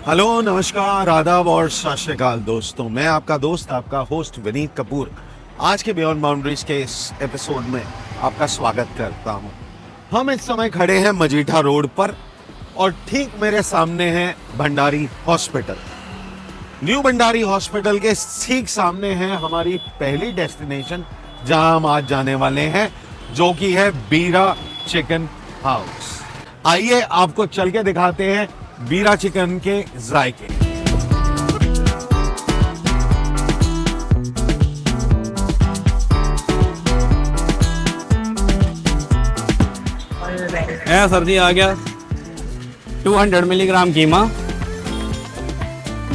Hello, नमस्कार, आदाब और सत श्री अकाल दोस्तों। मैं आपका दोस्त, आपका होस्ट विनीत कपूर आज के बियॉन्ड बाउंड्रीज के इस एपिसोड में आपका स्वागत करता हूं। हम इस समय खड़े हैं मजीठा रोड पर और ठीक मेरे सामने है Bhandari hospital. New Bhandari hospital के ठीक सामने है हमारी पहली डेस्टिनेशन जहां हम आज जाने वाले हैं, जो कि है बीरा चिकन हाउस। आइए आपको चल के दिखाते हैं बीरा चिकन के जायके। सर जी आ गया 200 मिलीग्राम कीमा,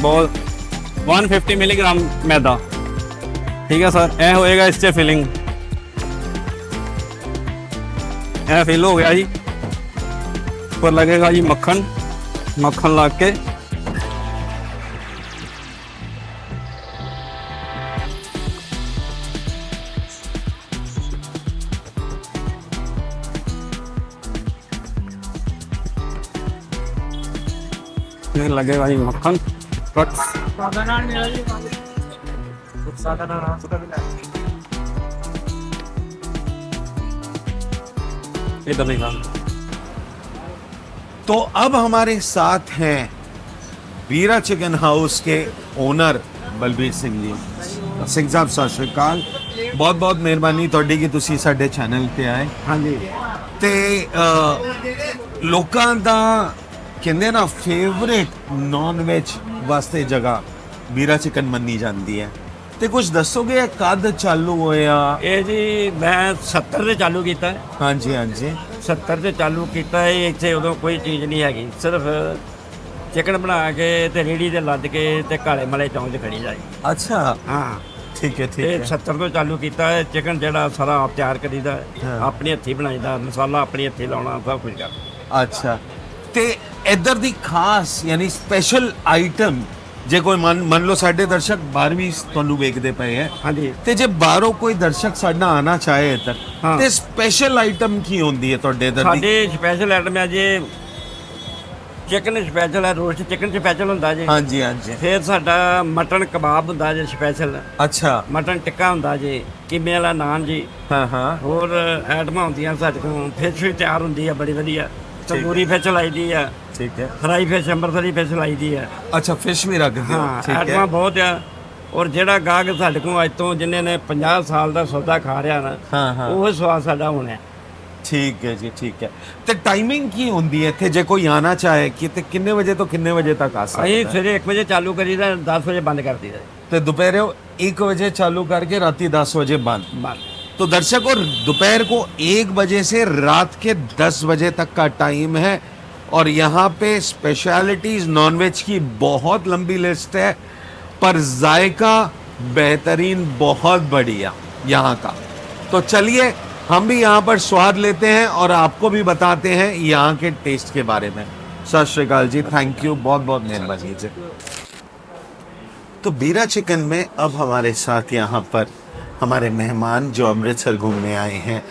बॉल 150 मिलीग्राम मैदा। ठीक है सर, ए होएगा इससे फिलिंग। ए फिल हो गया जी। ऊपर लगेगा जी मक्खन लग के लगेगा जी मक्खन। इधर नहीं था। तो अब हमारे साथ हैं बीरा चिकन हाउस के ओनर बलबीर सिंह जी। सिंह साहब सत श्री अकाल, बहुत बहुत ਮਿਹਰਬਾਨੀ ਤੁਹਾਡੀ ਕਿ ਤੁਸੀਂ ਸਾਡੇ ਚੈਨਲ ਤੇ ਆਏ। ਹਾਂਜੀ ਤੇ ਲੋਕਾਂ ਦਾ ਕਹਿੰਦੇ ਨਾ ਫੇਵਰੇਟ ਨਾਨ ਵੈਜ ਵਾਸਤੇ ਜਗ੍ਹਾ बीरा चिकन ਮੰਨੀ ਜਾਂਦੀ ਹੈ। ਤੇ ਕੁਝ ਦੱਸੋਗੇ ਇਹ ਕਦ ਚਾਲੂ ਹੋਇਆ? ਇਹ ਜੀ ਮੈਂ 70 ਤੇ ਚਾਲੂ ਕੀਤਾ ਹੈ। ਹਾਂਜੀ ਹਾਂਜੀ 70 ਤੇ ਚਾਲੂ ਕੀਤਾ ਹੈ। ਇੱਥੇ ਉਦੋਂ ਕੋਈ ਚੀਜ਼ ਨਹੀਂ ਹੈਗੀ, ਸਿਰਫ ਚਿਕਨ ਬਣਾ ਕੇ ਤੇ ਰੇੜੀ ਤੇ ਲੱਦ ਕੇ ਤੇ ਕਾਲੇ ਮਲੇ ਚੌਂਕ 'ਚ ਖੜੀ ਜਾਏ। ਅੱਛਾ ਹਾਂ ਠੀਕ ਹੈ ਇਹ 70 ਤੋਂ ਚਾਲੂ ਕੀਤਾ ਹੈ। ਚਿਕਨ ਜਿਹੜਾ ਸਾਰਾ ਆਪ ਤਿਆਰ ਕਰੀਦਾ ਹੈ, ਆਪਣੇ ਹੱਥੀਂ ਬਣਾਈਦਾ, ਮਸਾਲਾ ਆਪਣੇ ਹੱਥੀਂ ਲਾਉਣਾ, ਸਭ ਕੁਝ ਕਰ। ਅੱਛਾ ਤੇ ਇੱਧਰ ਦੀ ਖਾਸ ਯਾਨੀ ਸਪੈਸ਼ਲ ਆਈਟਮ ਜੇ ਕੋਈ ਮੰਨ ਲਓ ਸਾਡੇ ਦਰਸ਼ਕ ਬਾਹਰ ਵੀ ਤੁਹਾਨੂੰ ਵੇਖਦੇ ਪਏ ਹੈ, ਹਾਂਜੀ ਤੇ ਜੇ ਬਾਹਰੋਂ ਕੋਈ ਦਰਸ਼ਕ ਸਾਡਾ ਆਣਾ ਚਾਹੇ ਇੱਧਰ ਹਾਂ। ਤੇ ਸਪੈਸ਼ਲ ਆਈਟਮ ਕੀ ਹੁੰਦੀ ਹੈ ਤੁਹਾਡੇ ਇੱਧਰ ਦੀ? ਸਾਡੇ ਸਪੈਸ਼ਲ ਆਈਟਮ ਹੈ ਜੀ ਚਿਕਨ ਸਪੈਸ਼ਲ ਹੈ, ਰੋਸਟ ਚਿਕਨ ਸਪੈਸ਼ਲ ਹੁੰਦਾ ਜੀ। ਹਾਂਜੀ ਹਾਂਜੀ ਫਿਰ ਸਾਡਾ ਮਟਨ ਕਬਾਬ ਹੁੰਦਾ ਜੀ ਸਪੈਸ਼ਲ, ਅੱਛਾ ਮਟਨ ਟਿੱਕਾ ਹੁੰਦਾ ਜੀ, ਕੀਮੇ ਵਾਲਾ ਨਾਨ ਜੀ। ਹਾਂ ਹਾਂ ਹੋਰ ਆਈਟਮਾਂ ਹੁੰਦੀਆਂ ਸਾਡੇ ਕੋਲ। ਫਿਸ਼ ਵੀ ਤਿਆਰ ਹੁੰਦੀ ਆ ਬੜੀ ਵਧੀਆ, ਤੰਦੂਰੀ ਫਿਸ਼ ਲਾਈਦੀ ਆ, ਠੀਕ ਹੈ। ਫਰਾਈ ਫਿਸ਼, ਅੰਮ੍ਰਿਤਸਰੀ ਫਿਸ਼ ਲਾਈਦੀ ਆ। ਅੱਛਾ ਫਿਸ਼ ਵੀ ਰੱਖਦੇ ਹੋ? ਹਾਂ ਠੀਕ ਹੈ। ਆਈਟਮਾਂ ਬਹੁਤ ਆ। ਔਰ ਜਿਹੜਾ ਗਾਹਕ ਸਾਡੇ ਕੋਲ ਅੱਜ ਤੋਂ ਜਿੰਨੇ ਨੇ 50 ਸਾਲ ਦਾ ਸੌਦਾ ਖਾ ਰਿਹਾ ਨਾ, ਹਾਂ ਹਾਂ ਉਹ ਸਵਾਦ ਸਾਡਾ ਹੋਣਾ। ਠੀਕ ਹੈ ਜੀ ਠੀਕ ਹੈ। ਤੇ ਟਾਈਮਿੰਗ ਕੀ ਹੁੰਦੀ ਹੈ ਇੱਥੇ ਜੇ ਕੋਈ ਆਣਾ ਚਾਹੇ ਕਿ ਤੇ ਕਿੰਨੇ ਵਜੇ ਤੋਂ ਕਿੰਨੇ ਵਜੇ ਤੱਕ ਆ ਸਕਦਾ ਅਸੀਂ ਹੈ? ਸਵੇਰੇ 1 ਵਜੇ ਚਾਲੂ ਕਰੀਦਾ, 10 ਵਜੇ ਬੰਦ ਕਰ ਦਈਦਾ। ਤੇ ਦੁਪਹਿਰੇ 1 बजे चालू करके रात 10 बजे बंद। बंद। तो दर्शकों दोपहर को 1 बजे से रात के 10 बजे तक का टाइम है और यहाँ पे स्पेशलिटीज नॉनवेज की बहुत लंबी लिस्ट है, पर जायका बेहतरीन, बहुत बढ़िया यहाँ का। तो चलिए हम भी यहाँ पर स्वाद लेते हैं और आपको भी बताते हैं यहाँ के टेस्ट के बारे में। सत श्री अकाल जी, थैंक यू, बहुत बहुत मेहरबानी जी। तो बीरा चिकन में अब हमारे साथ यहाँ पर हमारे मेहमान जो अमृतसर घूमने आए हैं,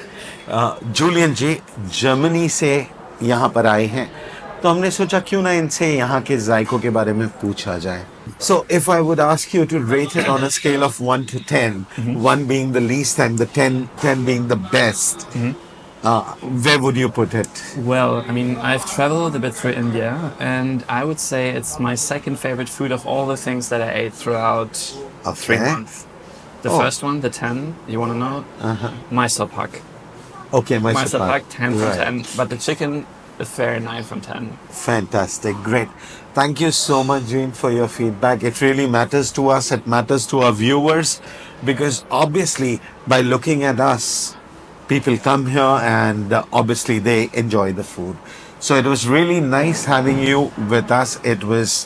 जूलियन जी जर्मनी से यहाँ पर आए हैं, तो हमने सोचा क्यों ना इनसे यहाँ के जायकों के बारे में पूछा जाए। So if I would ask you to rate it on a scale of 1 to 10, 1 being the least and the 10 being the best, where would you put it? Well, I mean, I've traveled a bit through India, and I would say it's my second favorite food of all the things that I ate throughout 3 Okay. months. The Oh. first one, the 10, you want to know? Mysore pak. Okay, Mysore pak, 10 from Right. 10. But the chicken, a fair 9 from 10. Fantastic, great. Thank you so much, Jean, for your feedback. It really matters to us. It matters to our viewers because obviously, by looking at us, people come here and obviously they enjoy the food. So it was really nice having you with us. It was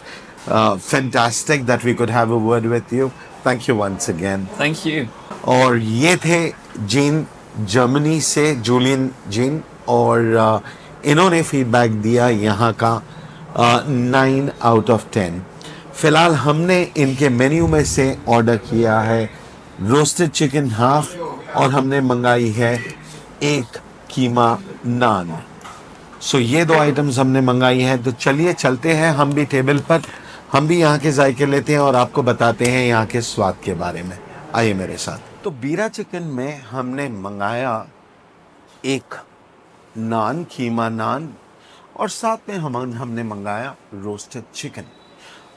fantastic that we could have a word with you. Thank you once again. Thank you. और ये थे gene Germany से, Julian gene, और इन्होंने feedback दिया यहाँ का 9 out of 10। फिलहाल हमने इनके मेन्यू में से ऑर्डर किया है रोस्टेड चिकन हाफ और हमने मंगाई है एक कीमा नान। सो ये 2 आइटम्स हमने मंगाई हैं। तो चलिए चलते हैं हम भी टेबल पर हम भी यहाँ के जायके लेते हैं और आपको बताते हैं यहाँ के स्वाद के बारे में। आइए मेरे साथ। तो बीरा चिकन में हमने मंगाया एक नान, कीमा नान, और साथ में हमने मंगाया रोस्टेड चिकन।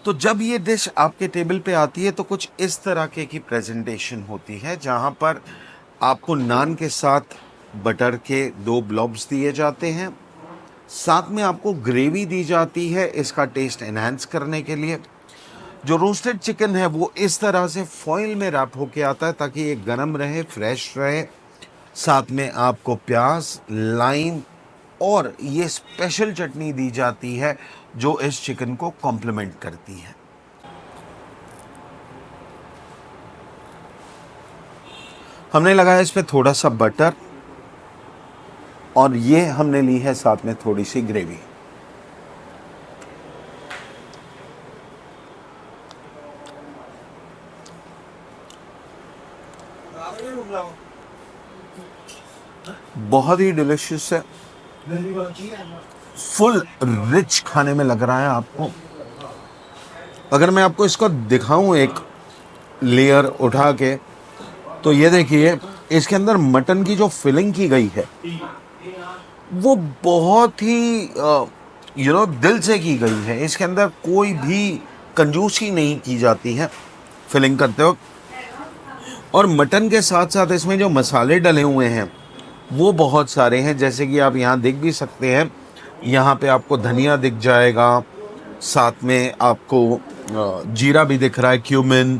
तो जब ये डिश आपके टेबल पे आती है तो कुछ इस तरह की प्रेजेंटेशन होती है, जहाँ पर आपको नान के साथ बटर के 2 ब्लॉब्स दिए जाते हैं, साथ में आपको ग्रेवी दी जाती है इसका टेस्ट एनहांस करने के लिए। जो रोस्टेड चिकन है वो इस तरह से फॉइल में रैप होके आता है ताकि ये गर्म रहे, फ्रेश रहे। साथ में आपको प्याज, लाइम और ये स्पेशल चटनी दी जाती है जो इस चिकन को कॉम्प्लीमेंट करती है। हमने लगाया इस पे थोड़ा सा बटर और ये हमने ली है साथ में थोड़ी सी ग्रेवी। बहुत ही डिलिशियस है, फुल रिच खाने में लग रहा है आपको। अगर मैं आपको इसको दिखाऊं एक लेयर उठा के, तो ये देखिए इसके अंदर मटन की जो फिलिंग की गई है वो बहुत ही दिल से की गई है। इसके अंदर कोई भी कंजूसी नहीं की जाती है फिलिंग करते वक्त। और मटन के साथ साथ इसमें जो मसाले डले हुए हैं वो बहुत सारे हैं, जैसे कि आप यहाँ देख भी सकते हैं। यहाँ पे आपको धनिया दिख जाएगा, साथ में आपको जीरा भी दिख रहा है, क्यूमिन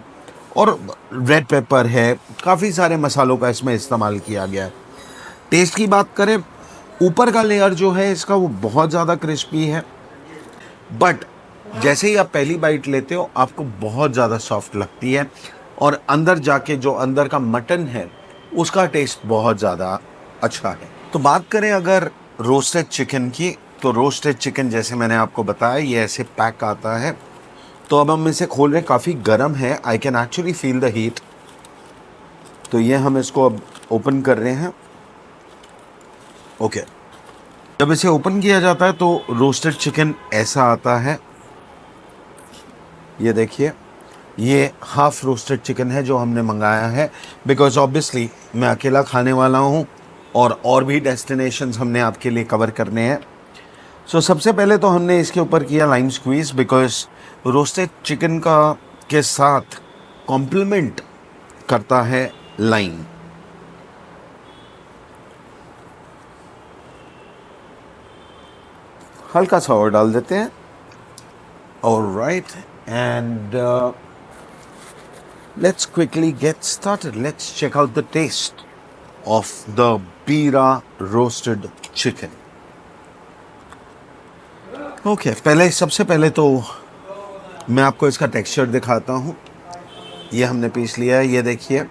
और रेड पेपर है। काफ़ी सारे मसालों का इसमें इस्तेमाल किया गया है। टेस्ट की बात करें, ऊपर का लेयर जो है इसका वो बहुत ज़्यादा क्रिस्पी है, बट जैसे ही आप पहली बाइट लेते हो आपको बहुत ज़्यादा सॉफ्ट लगती है। और अंदर जाके जो अंदर का मटन है उसका टेस्ट बहुत ज़्यादा अच्छा है। तो बात करें अगर रोस्टेड चिकन की, तो रोस्टेड चिकन जैसे मैंने आपको बताया ये ऐसे पैक आता है। तो अब हम इसे खोल रहे हैं, काफ़ी गर्म है, I can actually feel the heat. तो ये हम इसको अब ओपन कर रहे हैं। ओके, जब इसे ओपन किया जाता है तो रोस्टेड चिकन ऐसा आता है। ये देखिए, ये हाफ रोस्टेड चिकन है जो हमने मंगाया है, बिकॉज ऑब्वियसली मैं अकेला खाने वाला हूँ और भी डेस्टिनेशंस हमने आपके लिए कवर करने हैं। सो सबसे पहले तो हमने इसके ऊपर किया lime squeeze, because roasted chicken के साथ कॉम्प्लीमेंट करता है लाइम। हल्का सा और डाल देते हैं। Alright, and let's quickly get started. Let's check out the taste of the Bira roasted chicken. Okay, सबसे पहले तो मैं आपको इसका टेक्सचर दिखाता हूँ। ये हमने पीस लिया है, ये देखिए।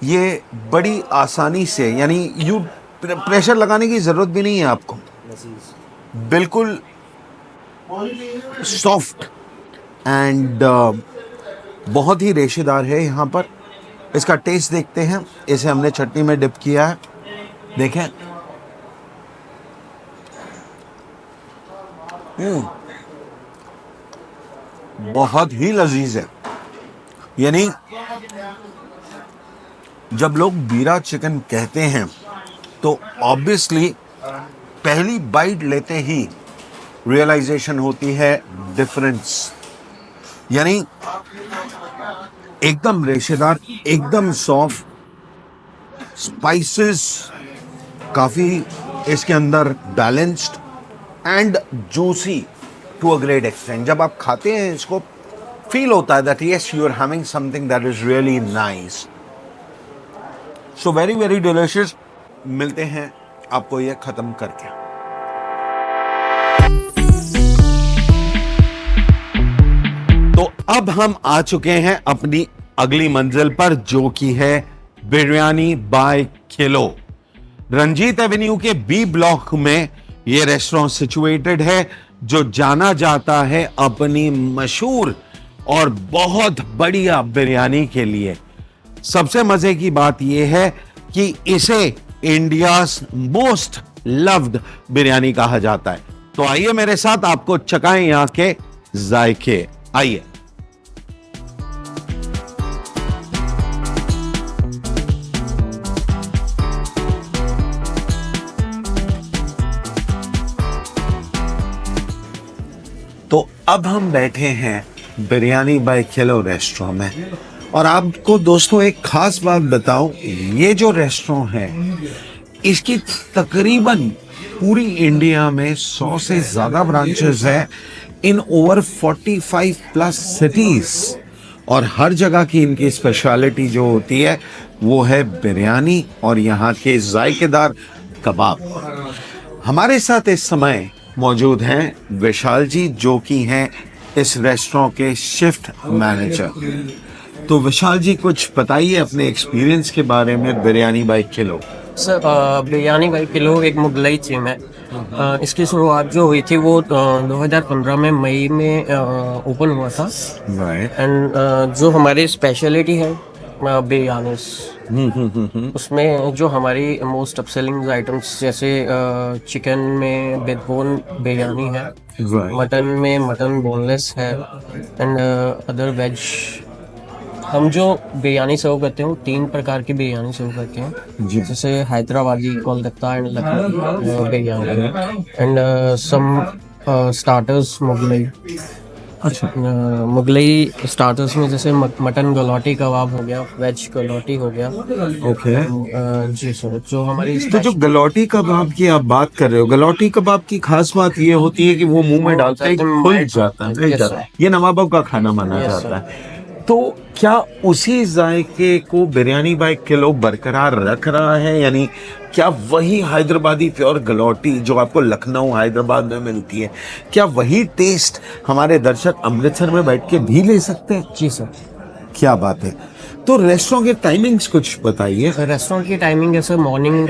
ये बड़ी आसानी से, यानी प्रेशर लगाने की ज़रूरत भी नहीं है आपको, बिल्कुल सॉफ्ट एंड बहुत ही रेशेदार है। यहाँ पर इसका टेस्ट देखते हैं। इसे हमने चटनी में डिप किया है, देखें। बहुत ही लजीज है। यानी जब लोग बीरा चिकन कहते हैं तो ऑब्वियसली पहली बाइट लेते ही रियलाइजेशन होती है डिफरेंस। यानी एकदम रेशेदार, एकदम सॉफ्ट, स्पाइसेस काफ़ी इसके अंदर balanced and juicy to a great extent. जब आप खाते हैं इसको फील होता है that yes you are having something that is really nice. So very very delicious. मिलते हैं आपको ये ख़त्म करके। तो अब हम आ चुके हैं अपनी अगली मंजिल पर, जो कि है biryani by kilo. Ranjit avenue के बी ब्लॉक में ये रेस्टोरेंट सिचुएटेड है, जो जाना जाता है अपनी मशहूर और बहुत बढ़िया बिरयानी के लिए। सबसे मजे की बात यह है कि इसे इंडियाज मोस्ट लव्ड बिरयानी कहा जाता है। तो आइए मेरे साथ आपको चखाएं यहाँ के जायके। आइए। तो अब हम बैठे हैं बिरयानी बाय किलो रेस्टोरेंट में, और आपको दोस्तों एक खास बात बताऊं, ये जो रेस्टोरेंट है इसकी तकरीबन पूरी इंडिया में 100 से ज्यादा ब्रांचेस है इन ओवर 45 प्लस सिटीज, और हर जगह की इनकी स्पेशलिटी जो होती है वो है बिरयानी और यहाँ के जायकेदार कबाब। हमारे साथ इस समय मौजूद हैं विशाल जी, जो कि हैं इस रेस्टोरेंट के शिफ्ट मैनेजर। तो विशाल जी कुछ बताइए अपने एक्सपीरियंस के बारे में biryani by kilo. Sir biryani by kilo एक मुगलई चेन है। इसकी शुरुआत जो हुई थी वो 2015 में मई में ओपन हुआ था। एंड जो हमारी स्पेशलिटी है बिरयानी, उसमें जो हमारी मोस्ट अपसेलिंग आइटम्स जैसे चिकन में विद बोन बिरयानी है, मटन में मटन बोनलेस है, एंड अदर वेज। हम जो बिरयानी सर्व करते हैं वो 3 प्रकार की बिरयानी सर्व करते हैं, जैसे Hyderabadi, Kolkata and Lucknow biryani, and some starters Mughlai. अच्छा, मुगलई स्टार्टर्स में जैसे मटन गलौटी कबाब हो गया, वेज गलौटी हो गया। ओके। जी सर, जो हमारी तो जो गलौटी कबाब की आप बात कर रहे हो, गलौटी कबाब की खास बात ये होती है कि वो मुंह में डालते ही खुल जाता है, ये नवाबों का खाना माना जाता है। तो क्या उसी जायके को बिरयानी बाय किलो बरकरार रख रहा है, यानी क्या वही हैदराबादी प्योर गलौटी जो आपको लखनऊ हैदराबाद में मिलती है, क्या वही टेस्ट हमारे दर्शक अमृतसर में बैठ के भी ले सकते हैं? जी सर। क्या बात है। तो रेस्टोरेंट के टाइमिंग्स कुछ बताइए। रेस्टोरेंट की टाइमिंग है सर मॉर्निंग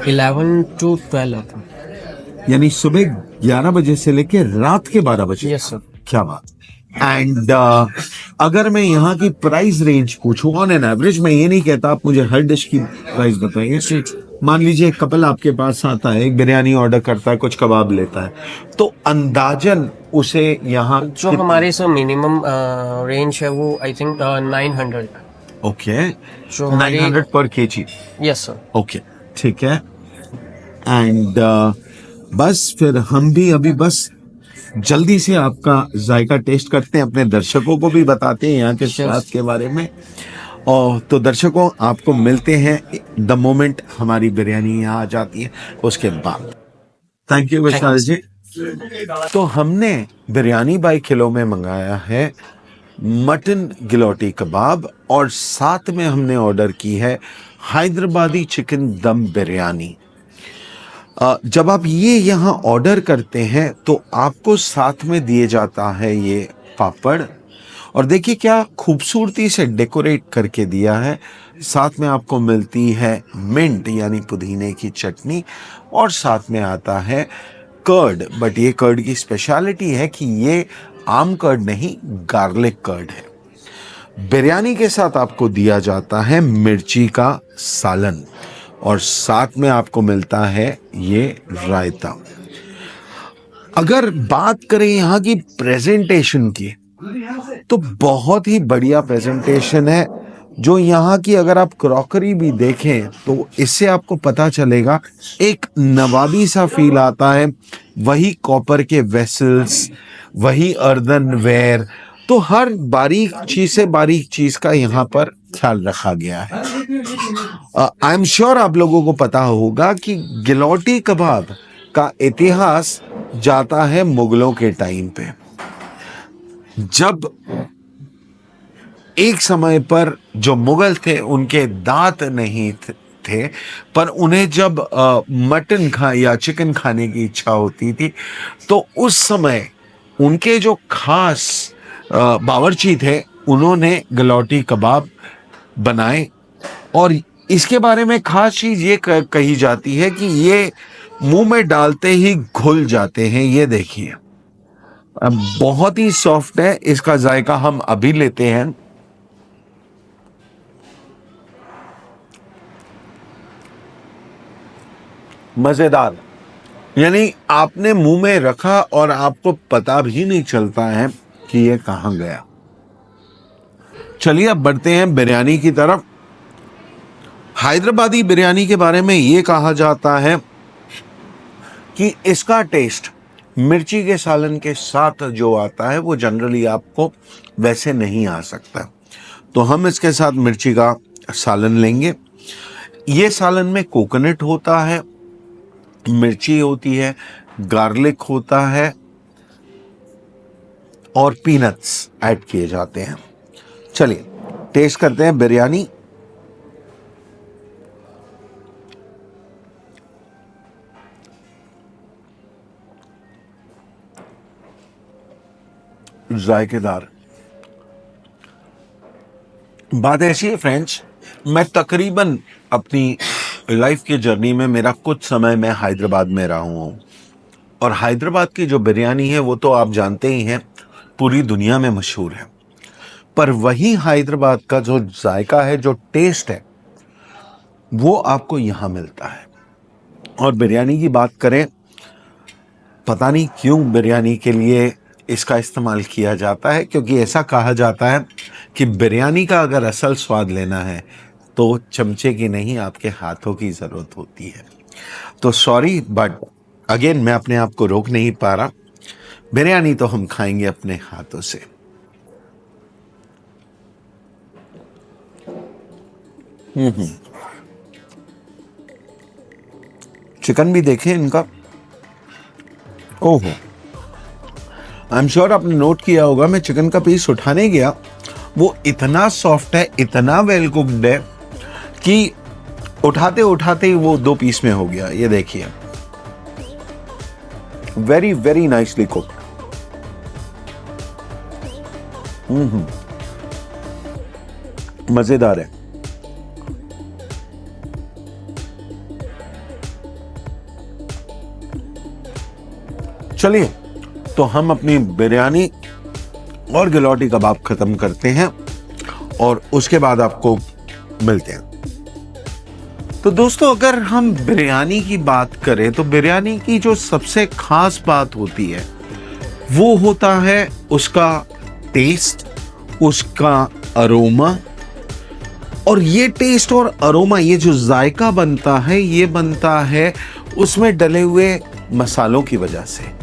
11 to 12 यानी सुबह 11 बजे से लेके रात के 12 बजे। Yes sir. क्या बात। एंड अगर मैं यहाँ की प्राइस रेंज पूछूं ऑन एन एवरेज, मैं ये नहीं कहता, आप मुझे हर डिश की प्राइस बताइए। मान लीजिए एक कपल आपके पास आता है, एक बिरयानी ऑर्डर करता है, कुछ कबाब लेता है, तो अंदाजन उसे यहाँ जो हमारे सर मिनिमम रेंज है वो आई थिंक 900। ओके, जो 900 पर केजी। Yes sir. ओके, ठीक है। एंड बस फिर हम भी अभी बस जल्दी से आपका जायका टेस्ट करते हैं, अपने दर्शकों को भी बताते हैं यहाँ के स्वाद के बारे में। और तो दर्शकों, आपको मिलते हैं द मोमेंट हमारी बिरयानी यहाँ आ जाती है उसके बाद। थैंक यू विशाल जी। तो हमने बिरयानी बाय किलो में मंगाया है मटन गिलौटी कबाब, और साथ में हमने ऑर्डर की है हैदराबादी चिकन दम बिरयानी। जब आप ये यहाँ ऑर्डर करते हैं तो आपको साथ में दिए जाता है ये पापड़, और देखिए क्या खूबसूरती से डेकोरेट करके दिया है। साथ में आपको मिलती है मिंट यानी पुदीने की चटनी, और साथ में आता है कर्ड। बट ये कर्ड की स्पेशलिटी है कि ये आम कर्ड नहीं, गार्लिक कर्ड है। बिरयानी के साथ आपको दिया जाता है मिर्ची का सालन, और साथ में आपको मिलता है ये रायता। अगर बात करें यहाँ की प्रेजेंटेशन की, तो बहुत ही बढ़िया प्रेजेंटेशन है। जो यहाँ की अगर आप क्रॉकरी भी देखें तो इससे आपको पता चलेगा, एक नवाबी सा फील आता है। वही कॉपर के वेसल्स, वही अर्दनवेयर, तो हर बारीक चीज से बारीक चीज का यहाँ पर ख्याल रखा गया है। आई एम श्योर आप लोगों को पता होगा कि गिलौटी कबाब का इतिहास जाता है मुगलों के टाइम पे, जब एक समय पर जो मुगल थे उनके दांत नहीं थे, पर उन्हें जब मटन या चिकन खाने की इच्छा होती थी, तो उस समय उनके जो खास बावर्ची थे उन्होंने गिलौटी कबाब बनाए। और इसके बारे में खास चीज ये कही जाती है कि ये मुंह में डालते ही घुल जाते हैं। ये देखिए, बहुत ही सॉफ्ट है। इसका जायका हम अभी लेते हैं। मजेदार। यानी आपने मुंह में रखा और आपको पता भी नहीं चलता है कि ये कहां गया। चलिए अब बढ़ते हैं बिरयानी की तरफ। हैदराबादी बिरयानी के बारे में ये कहा जाता है कि इसका टेस्ट मिर्ची के सालन के साथ जो आता है वो जनरली आपको वैसे नहीं आ सकता। तो हम इसके साथ मिर्ची का सालन लेंगे। ये सालन में कोकोनट होता है, मिर्ची होती है, गार्लिक होता है और पीनट्स ऐड किए जाते हैं। चलिए टेस्ट करते हैं बिरयानी। जायकेदार। बात ऐसी है फ्रेंड्स, मैं तकरीबन अपनी लाइफ की जर्नी में मेरा कुछ समय मैं हैदराबाद में रहा हूँ और हैदराबाद की जो बिरयानी है वो तो आप जानते ही हैं पूरी दुनिया में मशहूर है। पर वही हैदराबाद का जो जायका है, जो टेस्ट है, वो आपको यहाँ मिलता है। और बिरयानी की बात करें, पता नहीं क्यों बिरयानी के लिए इसका इस्तेमाल किया जाता है, क्योंकि ऐसा कहा जाता है कि बिरयानी का अगर असल स्वाद लेना है तो चमचे की नहीं, आपके हाथों की ज़रूरत होती है। तो सॉरी बट अगेन मैं अपने आप को रोक नहीं पा रहा। बिरयानी तो हम खाएंगे अपने हाथों से। चिकन भी देखें इनका। ओहो, आई एम श्योर आपने नोट किया होगा, मैं चिकन का पीस उठाने गया, वो इतना सॉफ्ट है, इतना वेल कुक्ड है कि उठाते उठाते ही वो 2 पीस में हो गया। ये देखिए, वेरी वेरी नाइसली कुक्ड। मजेदार है। चलिए तो हम अपनी बिरयानी और गिलौटी कबाब खत्म करते हैं और उसके बाद आपको मिलते हैं। तो दोस्तों, अगर हम बिरयानी की बात करें तो बिरयानी की जो सबसे खास बात होती है वो होता है उसका टेस्ट, उसका अरोमा। और ये टेस्ट और अरोमा, ये जो जायका बनता है, ये बनता है उसमें डले हुए मसालों की वजह से।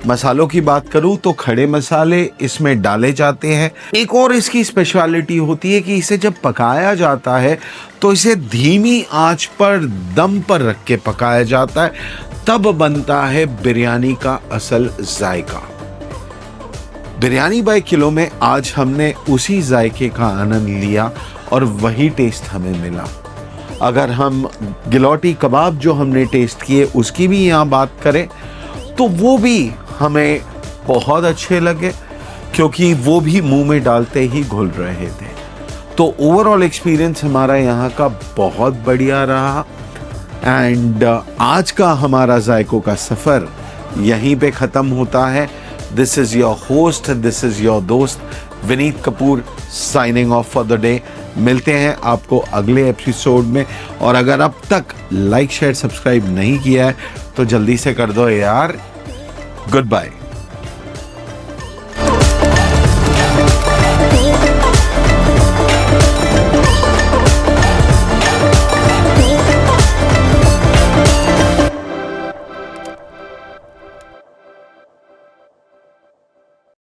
मसालों की बात करूं तो खड़े मसाले इसमें डाले जाते हैं। एक और इसकी स्पेशलिटी होती है कि इसे जब पकाया जाता है तो इसे धीमी आंच पर दम पर रख के पकाया जाता है, तब बनता है बिरयानी का असल जायका। बिरयानी बाय किलो में आज हमने उसी जायके का आनंद लिया और वही टेस्ट हमें मिला। अगर हम गिलौटी कबाब जो हमने टेस्ट किए उसकी भी यहाँ बात करें तो वो भी हमें बहुत अच्छे लगे, क्योंकि वो भी मुंह में डालते ही घुल रहे थे। तो ओवरऑल एक्सपीरियंस हमारा यहाँ का बहुत बढ़िया रहा। एंड आज का हमारा जायकों का सफ़र यहीं पे ख़त्म होता है। This is your host, this is your दोस्त Vineet Kapoor, signing off for the day. मिलते हैं आपको अगले एपिसोड में। और अगर अब तक लाइक शेयर सब्सक्राइब नहीं किया है तो जल्दी से कर दो यार। Good bye.